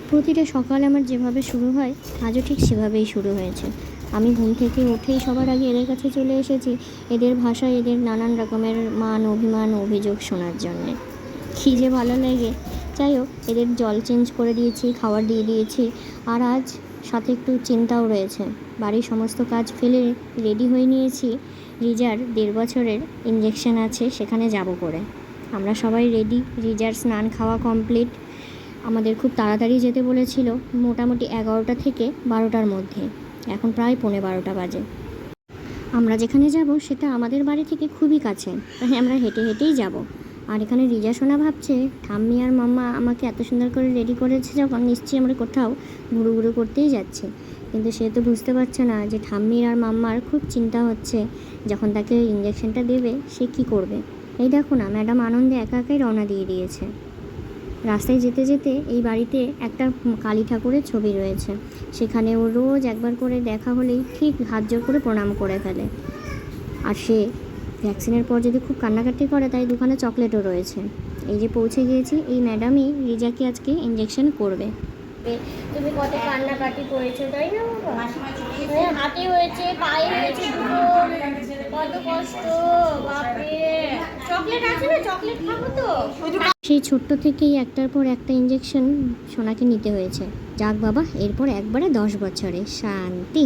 প্রতিটা সকাল আমার যেভাবে শুরু হয় আজও ঠিক সেভাবেই শুরু হয়েছে। আমি ঘুম থেকে উঠেই সবার আগে এদের কাছে চলে এসেছি এদের ভাষায় এদের নানান রকমের মান অভিমান অভিযোগ শোনার জন্যে। কী যে ভালো লাগে। যাই হোক, এদের জল চেঞ্জ করে দিয়েছি, খাবার দিয়ে দিয়েছি, আর আজ সাথে একটু চিন্তাও রয়েছে। বাড়ির সমস্ত কাজ ফেলে রেডি হয়ে নিয়েছি। রিজার 1.5 বছরের ইঞ্জেকশন আছে, সেখানে যাব করে। আমরা সবাই রেডি। রিজার স্নান খাওয়া কমপ্লিট। আমাদের খুব তাড়াতাড়ি যেতে বলেছিল, মোটামুটি 11টা থেকে 12টার মধ্যে। এখন প্রায় 11:15 বাজে। আমরা যেখানে যাব সেটা আমাদের বাড়ি থেকে খুবই কাছে, তাই আমরা হেঁটে হেঁটেই যাব। আর এখানে রিজা সোনা ভাবছে ঠাম্মি আর মাম্মা আমাকে এত সুন্দর করে রেডি করেছে যখন, নিশ্চয়ই আমরা কোথাও ঘুরু ঘুরু করতেই যাচ্ছি। কিন্তু সে তো বুঝতে পারছে না যে ঠাম্মির আর মাম্মার খুব চিন্তা হচ্ছে যখন তাকে ইঞ্জেকশনটা দেবে সে কি করবে। এই দেখো না, ম্যাডাম আনন্দে একা একাই রওনা দিয়ে দিয়েছে। রাস্তায় যেতে যেতে এই বাড়িতে একটা কালী ঠাকুরের ছবি রয়েছে, সেখানে ও রোজ একবার করে দেখা হলেই ঠিক হাত জোর করে প্রণাম করে ফেলে। আর সে ভ্যাকসিনের পর যদি খুব কান্নাকাটি করে, তাই দুখানা চকলেটও রয়েছে। এই যে পৌঁছে গিয়েছি, এই ম্যাডামই রিজাকে আজকে ইঞ্জেকশন করবে। তুমি কত কান্নাকাটি করেছো তাই না বাবা? হাতে হয়েছে, পায়ে হয়েছে, কত কষ্ট। বাপরে, চকলেট আছে না? চকলেট খাবো তো। সেই ছোট্ট থেকেই একটার পর একটা ইঞ্জেকশন সোনাকে নিতে হয়েছে। যাক বাবা, এরপর একবারে 10 বছরে শান্তি।